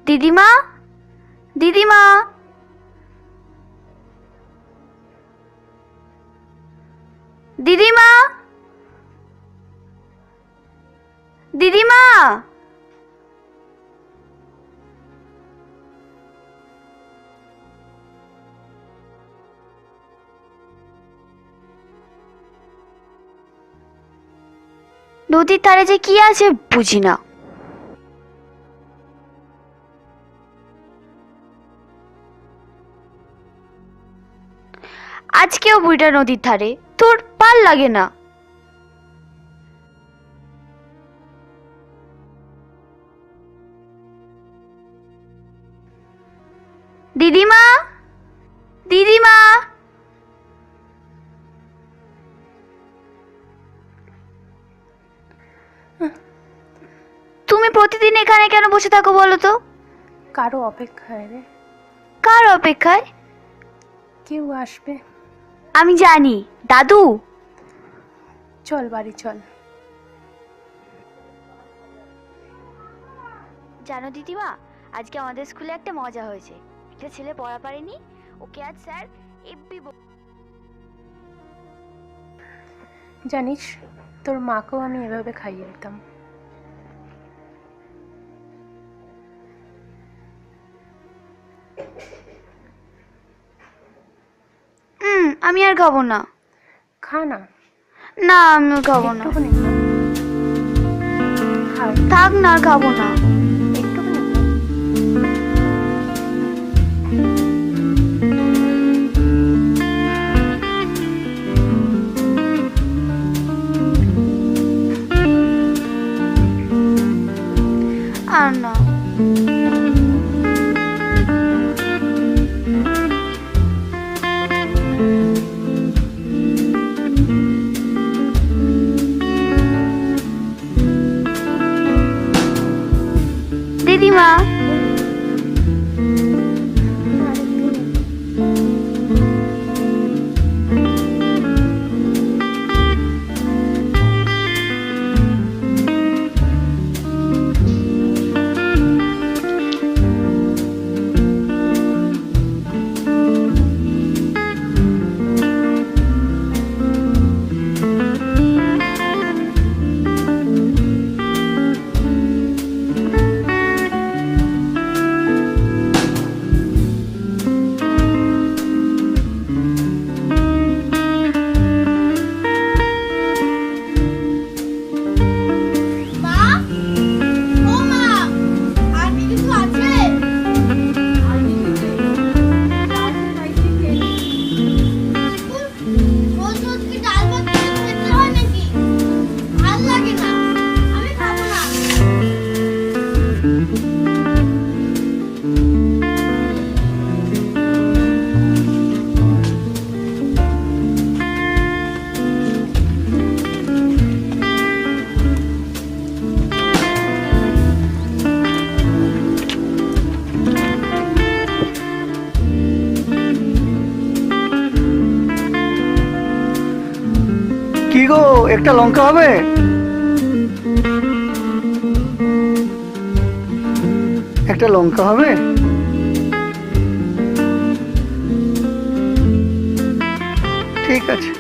দিদিমা, দিদিমা, দিদিমা, দিদিমা। নদীর ধারে যে কি আছে বুঝি না। আজকেও বুড়িটা নদীর ধারে, তোর পার লাগে না। দিদিমা, দিদিমা, তুমি প্রতিদিন এখানে কেন বসে থাকো বলো তো? কারো অপেক্ষায় রে। কার অপেক্ষায়? কেউ আসবে। আমি জানি, দাদু। চল বাড়ি চল। জানো দিদিমা, আজকে আমাদের স্কুলে একটা মজা হয়েছে। একটা ছেলে পড়া পারেনি, ওকে আজ স্যার এফবি। জানিস, তোর মাকেও আমি এভাবে খাইয়ে দিতাম। আমি আর খাবো না। খা না। না, আমি আর খাবো না। একটুখানি খা। খা, থাক না, আর খাবো না। একটুখানি খা। আর না। দিদিমা, কি গো, একটা লঙ্কা হবে? একটা লঙ্কা হবে? ঠিক আছে।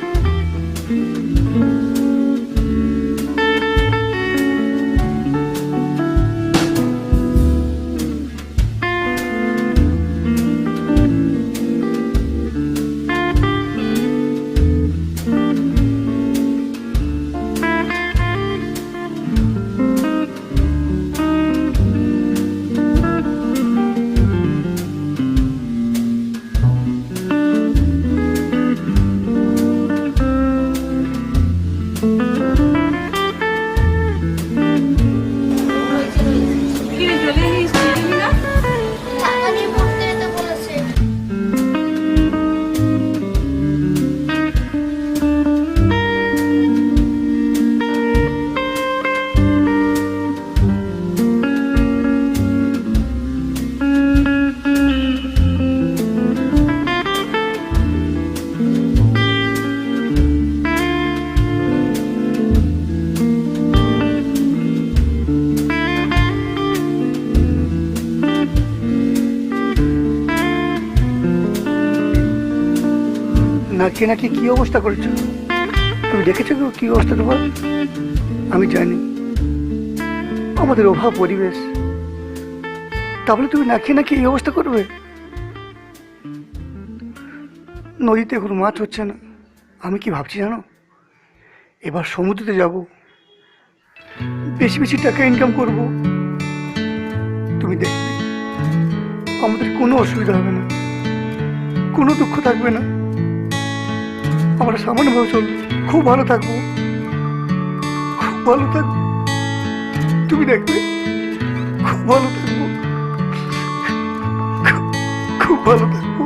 না খেয়ে কি অবস্থা করেছো? তুমি দেখেছো কি অবস্থা তোমার? আমি জানি আমাদের অভাব পরিবেশ, তাহলে তুমি না খেয়ে এই অবস্থা করবে? নদীতে এখন মাছ হচ্ছে না। আমি কি ভাবছি জানো, এবার সমুদ্রেতে যাব, বেশি বেশি টাকা ইনকাম করব। তুমি দেখবে আমাদের কোনো অসুবিধা হবে না, কোনো দুঃখ থাকবে না। আমরা সামান্যভাবে চলবো, খুব ভালো থাকবো, খুব ভালো থাকবো। তুমি দেখবে খুব ভালো থাকবো, খুব ভালো থাকবো।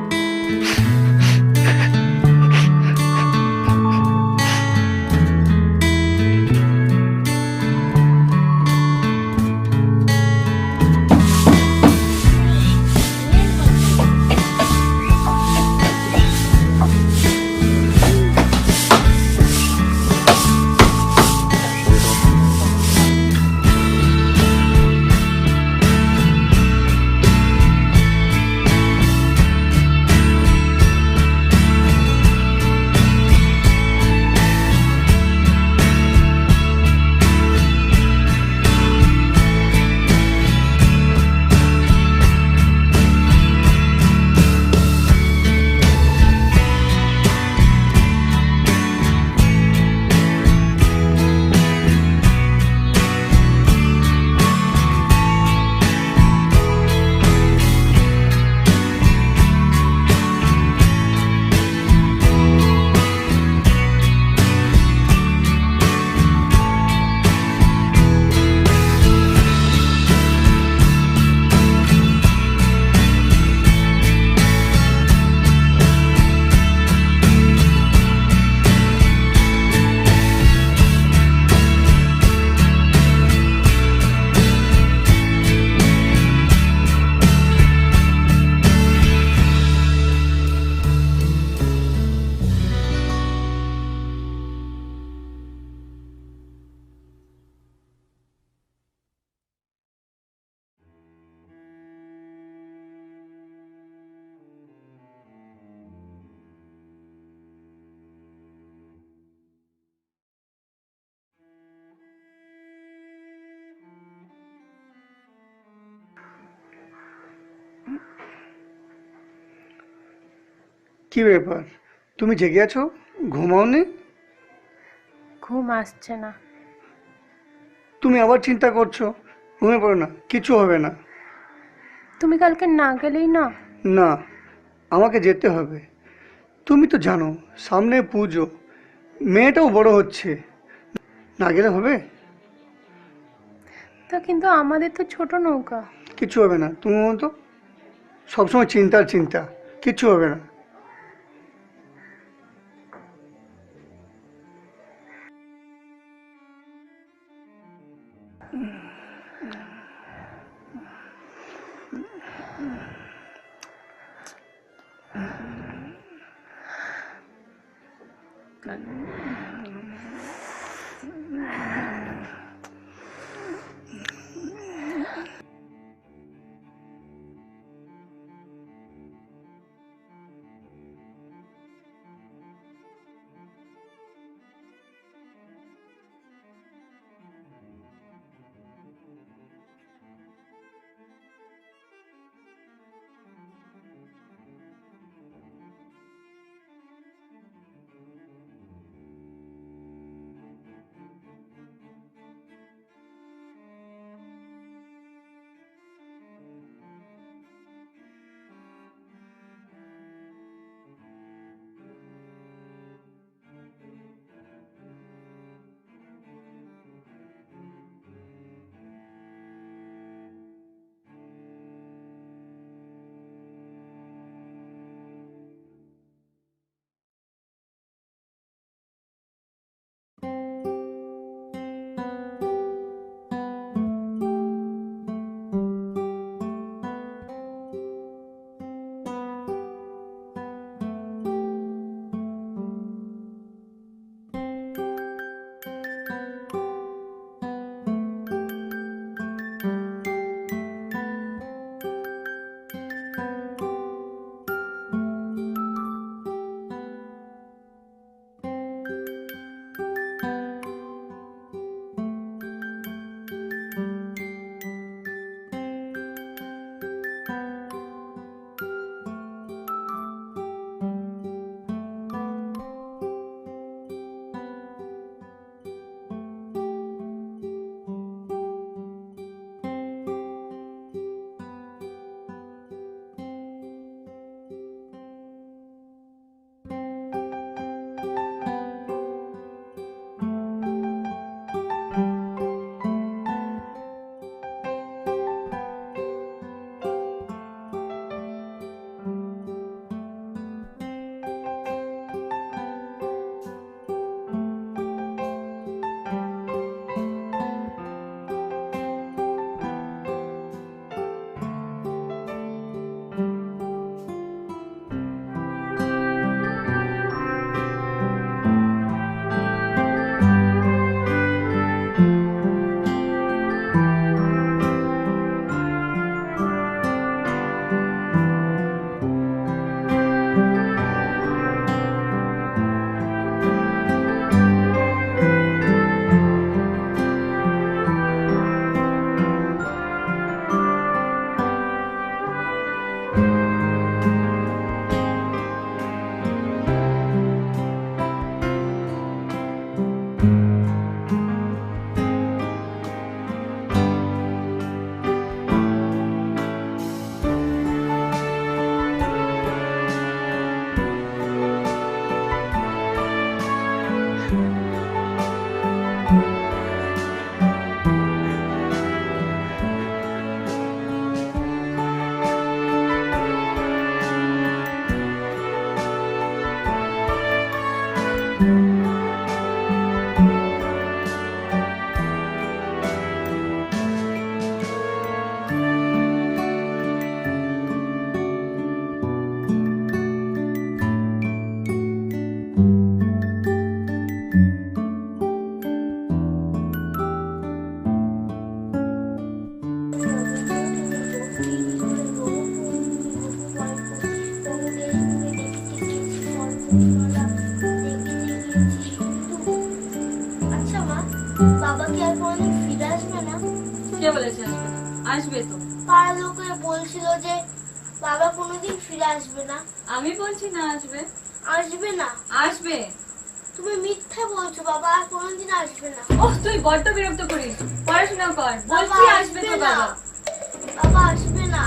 কি ব্যাপার, তুমি জেগে আছো, ঘুমাওনি? ঘুম আসছে না। তুমি আবার চিন্তা করছো? ঘুমিয়ে পড়ো না, কিছু হবে না। তুমি কালকে না গেলেই না। না, আমাকে যেতে হবে। তুমি তো জানো সামনে পুজো, মেয়েটাও বড় হচ্ছে, না গেলে হবে? তা কিন্তু আমাদের তো ছোট নৌকা। কিছু হবে না, তুমি তো সবসময় চিন্তার চিন্তা, কিচ্ছু হবে না। কে বলেছে আসবে না? আসবে তো। পাড়ার লোকেরা বলছিল যে বাবা কোনোদিন ফিরে আসবে না। আমি বলছি না আসবে। আসবে না? আসবে। তুমি মিথ্যা বলছো, বাবা আর কোনোদিন আসবে না। ওহ, তুই বড্ড বিরক্ত করিস। পড়াশোনা কর। বলছি আসবে তো বাবা। বাবা আসবে না।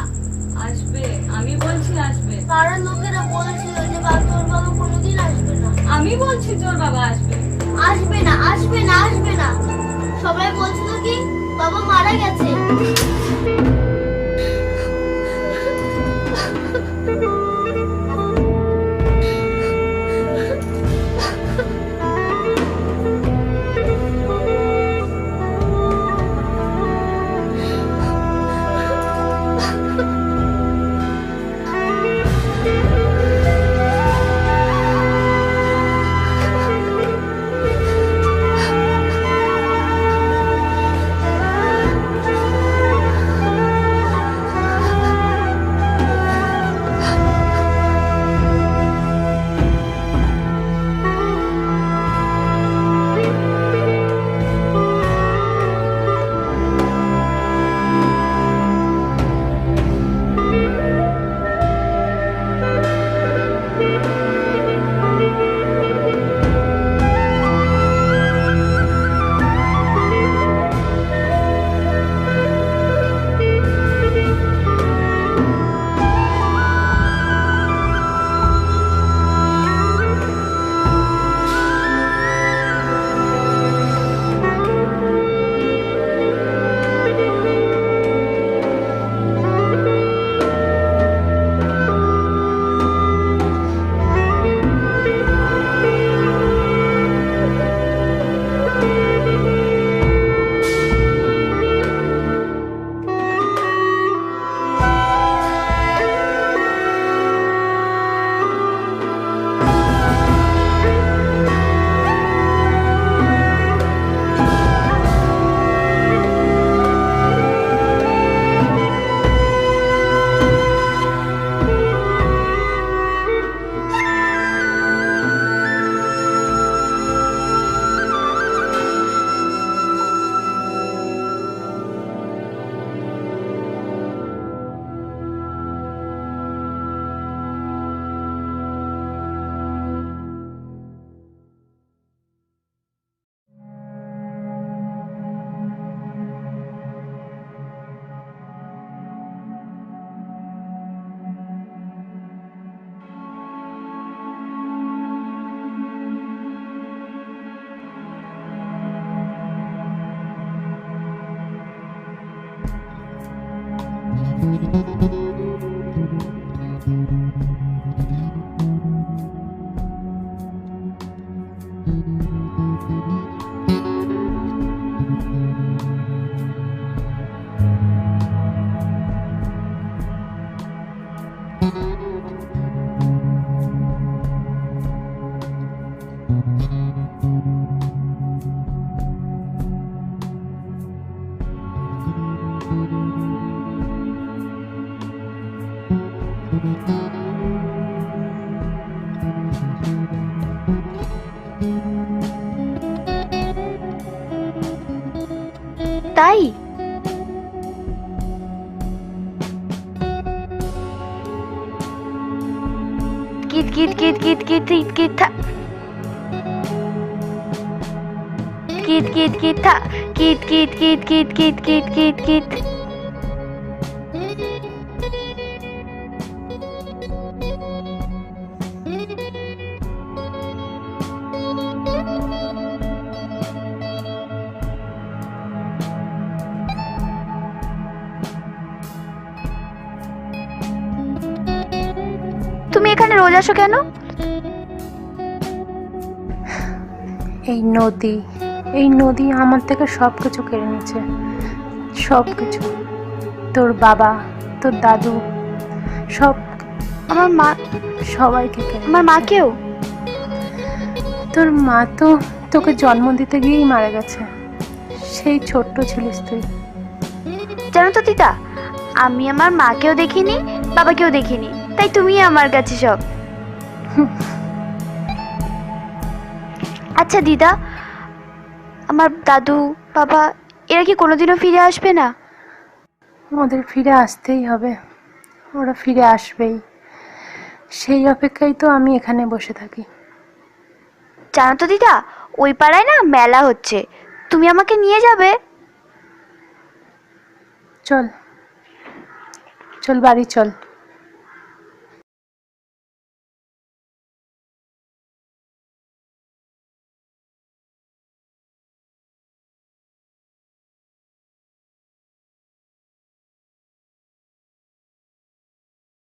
আসবে, আমি বলছি আসবে। পাড়ার লোকেরা বলছিল যে তোর বাবা কোনোদিন আসবে না। আমি বলছি তোর বাবা আসবে। আসবে না, আসবে না, আসবে না। সবাই বলছিল কি বাবা মারা গেছে। তাই kit kit kit kit kit kit kit থা কিট কিট কিট থা kit kit kit kit kit kit kit kit তুমি এখানে রোজ আসো কেন? এই নদী আমার থেকে সব কিছু কেড়ে নিয়েছে, সব কিছু। তোর বাবা, তোর দাদু, সব, আমার মা, সবাইকে কেড়ে আমার মাকেও। তোর মা তো তোকে জন্ম দিতে গিয়েই মারা গেছে, সেই ছোট্ট ছিলিস তুই। জানো তো দিদা, আমি আমার মাকেও দেখিনি, বাবাকেও দেখিনি, তাই তুমি আমার কাছে সব। আচ্ছা দিদা, আমার দাদু বাবা এরা কি কোনোদিনও ফিরে আসবে না? ওদের ফিরে আসতেই হবে, ওরা ফিরে আসবেই, সেই অপেক্ষায় তো আমি এখানে বসে থাকি। জানো তো দিদা, ওই পাড়ায় না মেলা হচ্ছে, তুমি আমাকে নিয়ে যাবে? চল চল বাড়ি চল।